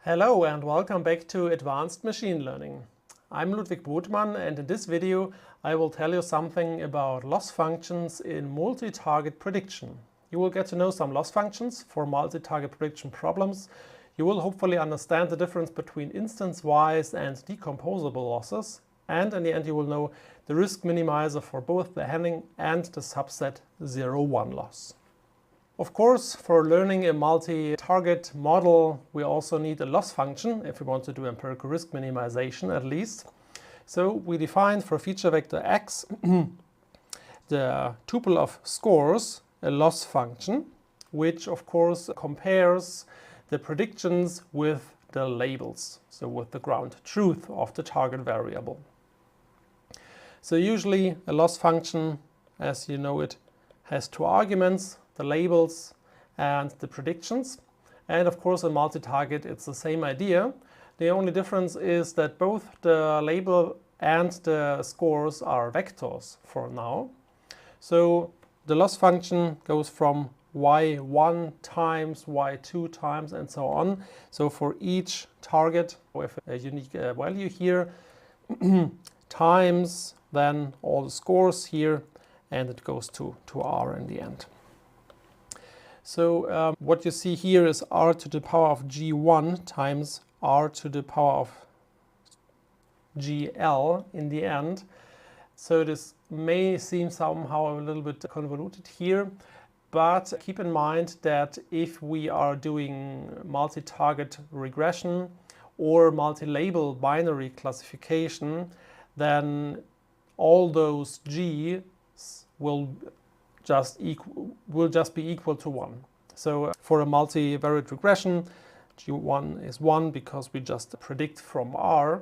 Hello and welcome back to Advanced Machine Learning. I'm Ludwig Botmann, and in this video I will tell you something about loss functions in multi-target prediction. You will get to know some loss functions for multi-target prediction problems. You will hopefully understand the difference between instance-wise and decomposable losses, and in the end you will know the risk minimizer for both the Henning and the subset 0,1 loss. Of course, for learning a multi-target model, we also need a loss function if we want to do empirical risk minimization at least. So we defined for feature vector x the tuple of scores, a loss function, which of course compares the predictions with the labels, so with the ground truth of the target variable. So usually a loss function, as you know it, has two arguments, the labels and the predictions. And of course in multi-target it's the same idea. The only difference is that both the label and the scores are vectors for now. So the loss function goes from y1 times y2 times and so on. So for each target with a unique value here times then all the scores here, and it goes to r in the end. So what you see here is r to the power of g1 times r to the power of gl in the end. So this may seem somehow a little bit convoluted here, but keep in mind that if we are doing multi-target regression or multi-label binary classification, then all those g's will just be equal to 1. So for a multivariate regression, g1 is 1 because we just predict from r.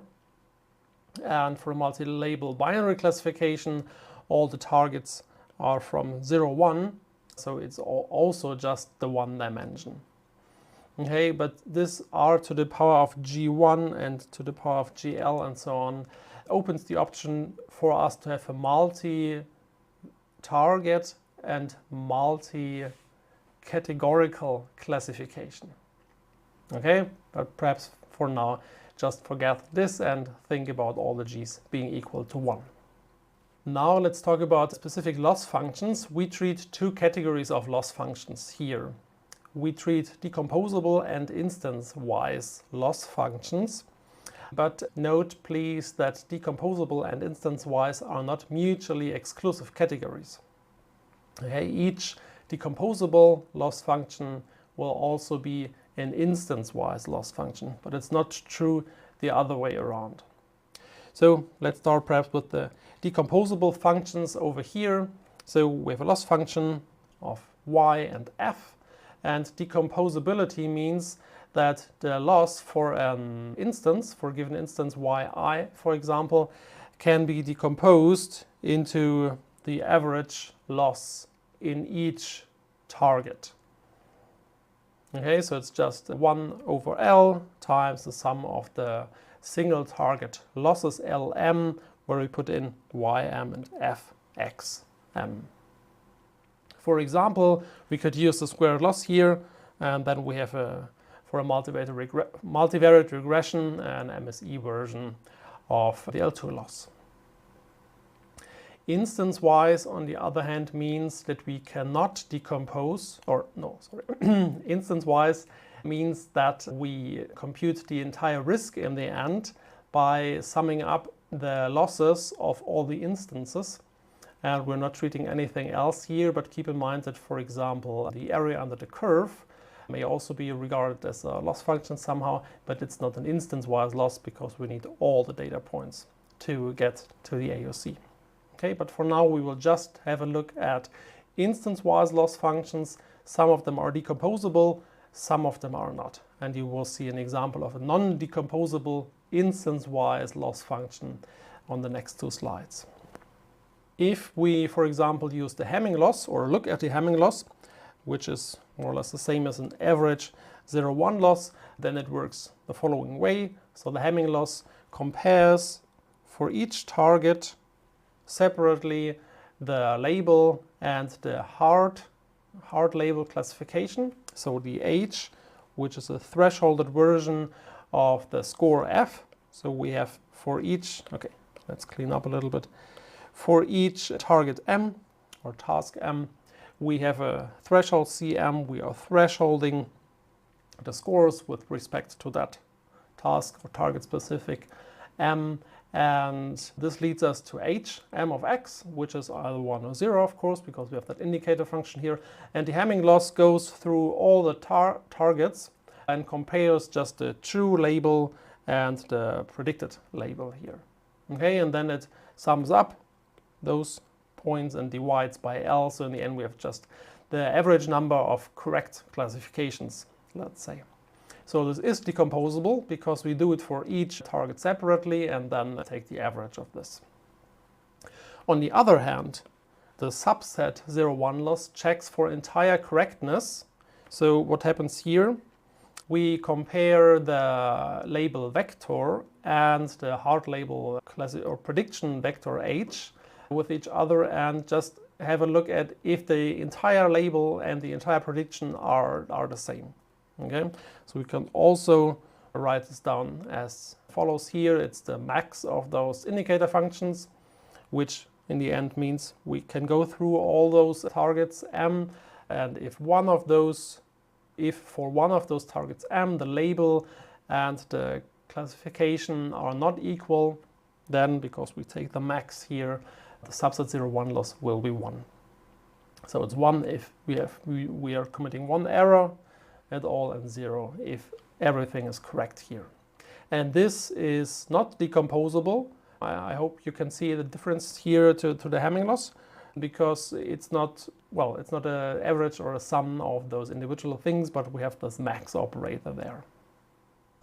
And for a multi-label binary classification, all the targets are from 0, 1. So it's also just the one dimension. Okay, but this r to the power of g1 and to the power of gl and so on opens the option for us to have a multi-target and multi-categorical classification. Okay, but perhaps for now just forget this and think about all the g's being equal to 1. Now let's talk about specific loss functions. We treat two categories of loss functions here. We treat decomposable and instance-wise loss functions. But note please that decomposable and instance-wise are not mutually exclusive categories. Okay, each decomposable loss function will also be an instance-wise loss function, but it's not true the other way around. So let's start perhaps with the decomposable functions over here. So we have a loss function of y and f, and decomposability means that the loss for an instance, for a given instance yi, for example, can be decomposed into the average loss in each target. Okay, so it's just 1 over L times the sum of the single target losses Lm, where we put in ym and fxm. For example, we could use the squared loss here, and then we have for a multivariate regression an MSE version of the L2 loss. Instance-wise, on the other hand, means that we cannot decompose, Instance-wise means that we compute the entire risk in the end by summing up the losses of all the instances. And we're not treating anything else here, but keep in mind that, for example, the area under the curve may also be regarded as a loss function somehow, but it's not an instance-wise loss because we need all the data points to get to the AOC. Okay, but for now we will just have a look at instance-wise loss functions. Some of them are decomposable, some of them are not. And you will see an example of a non-decomposable instance-wise loss function on the next two slides. If we, for example, use the Hamming loss or look at the Hamming loss, which is more or less the same as an average 0,1 loss, then it works the following way. So the Hamming loss compares for each target separately the label and the hard label classification. So the H, which is a thresholded version of the score f. So we have for each, okay, let's clean up a little bit. For each target m or task m, we have a threshold cm. We are thresholding the scores with respect to that task or target specific m, and this leads us to h, m of x, which is either 1 or 0, of course, because we have that indicator function here. And the Hamming loss goes through all the targets and compares just the true label and the predicted label here. Okay, and then it sums up those points and divides by L. So in the end, we have just the average number of correct classifications, let's say. So this is decomposable because we do it for each target separately and then take the average of this. On the other hand, the subset 0-1 loss checks for entire correctness. So what happens here? We compare the label vector and the hard label or prediction vector h with each other and just have a look at if the entire label and the entire prediction are the same. Okay, so we can also write this down as follows here. It's the max of those indicator functions, which in the end means we can go through all those targets m, and if for one of those targets m, the label and the classification are not equal, then because we take the max here, the subset 0-1 loss will be 1. So it's 1 if we are committing one error at all, and 0 if everything is correct here. And this is not decomposable. I hope you can see the difference here to the Hamming loss, because it's not an average or a sum of those individual things, but we have this max operator there.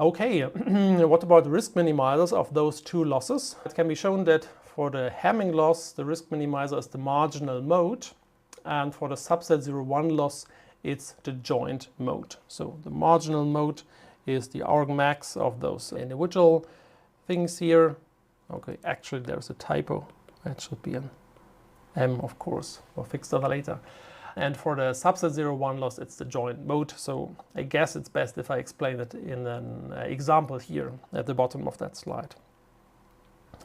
Okay, what about the risk minimizers of those two losses? It can be shown that for the Hamming loss, the risk minimizer is the marginal mode, and for the subset 0-1 loss, it's the joint mode. So the marginal mode is the argmax of those individual things here. Okay, actually there's a typo. That should be an M, of course. We'll fix that later. And for the subset 0-1 loss, it's the joint mode. So I guess it's best if I explain it in an example here at the bottom of that slide.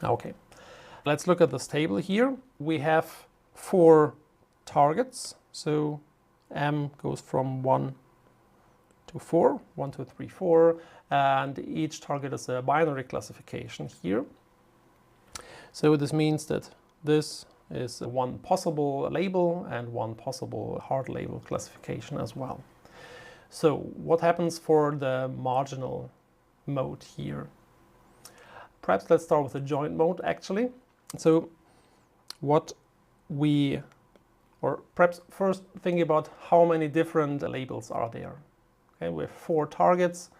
Okay, let's look at this table here. We have 4 targets. So M goes from 1 to 4, 1, 2, 3, 4, and each target is a binary classification here. So this means that this is one possible label and one possible hard label classification as well. So what happens for the marginal mode here? Perhaps let's start with the joint mode actually. So or perhaps first think about how many different labels are there. Okay, we have 4 targets.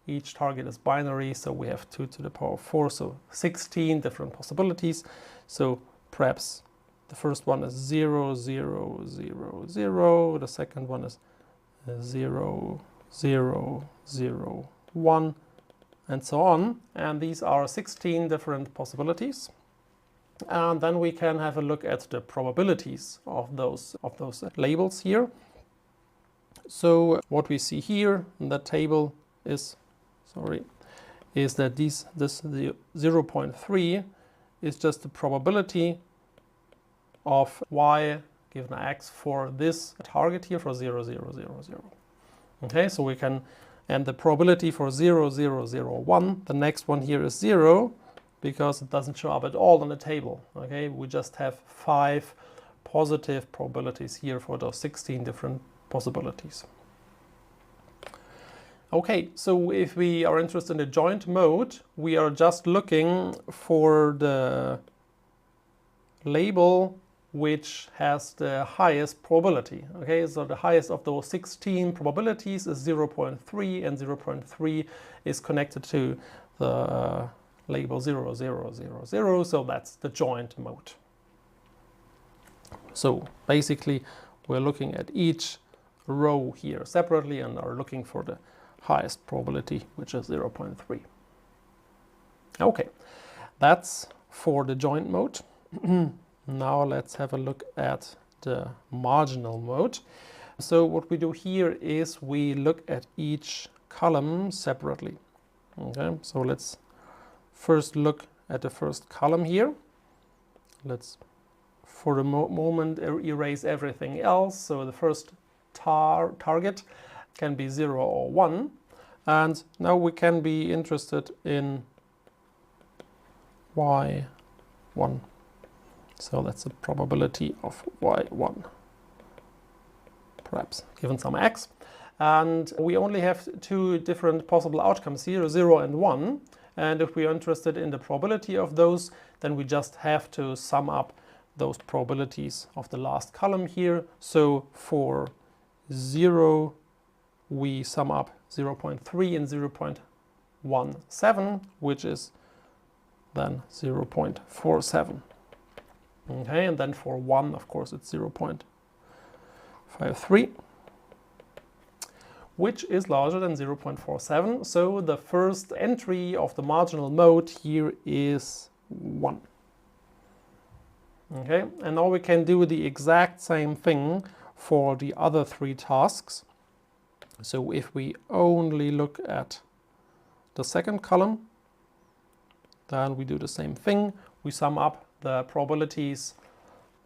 Each target is binary, so we have 2 to the power of 4, so 16 different possibilities. So perhaps the first one is 0, 0, 0, 0. The second one is 0, 0, 0, 1, and so on. And these are 16 different possibilities. And then we can have a look at the probabilities of those labels here. So what we see here in that table is that this 0.3 is just the probability of y given x for this target here for 0, 0, 0, 0. Okay, so we can, and the probability for 0, 0, 0, 1, the next one here is 0, because it doesn't show up at all on the table. Okay, we just have 5 positive probabilities here for those 16 different possibilities. Okay, so if we are interested in the joint mode, we are just looking for the label which has the highest probability. Okay, so the highest of those 16 probabilities is 0.3, and 0.3 is connected to the label 0, 0, 0, 0, so that's the joint mode. So basically we're looking at each row here separately and are looking for the highest probability, which is 0.3. Okay, that's for the joint mode. Now let's have a look at the marginal mode. So what we do here is we look at each column separately. Okay, so let's first look at the first column here. Let's, for the moment, erase everything else. So the first target can be 0 or 1. And now we can be interested in y1. So that's the probability of y1, perhaps given some x. And we only have two different possible outcomes here, 0 and 1. And if we are interested in the probability of those, then we just have to sum up those probabilities of the last column here. So for 0, we sum up 0.3 and 0.17, which is then 0.47. Okay, and then for 1, of course, it's 0.53, which is larger than 0.47. So the first entry of the marginal mode here is 1. Okay, and now we can do the exact same thing for the other three tasks. So if we only look at the second column, then we do the same thing. We sum up the probabilities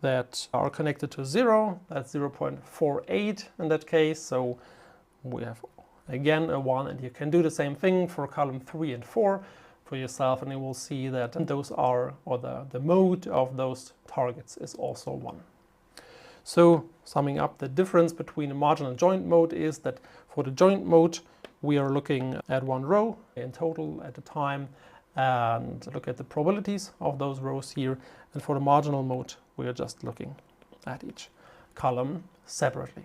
that are connected to 0. That's 0.48 in that case. So we have again a 1, and you can do the same thing for column 3 and 4 for yourself, and you will see that those are, or the mode of those targets is also 1. So summing up, the difference between the marginal and joint mode is that for the joint mode we are looking at one row in total at a time and look at the probabilities of those rows here, and for the marginal mode we are just looking at each column separately.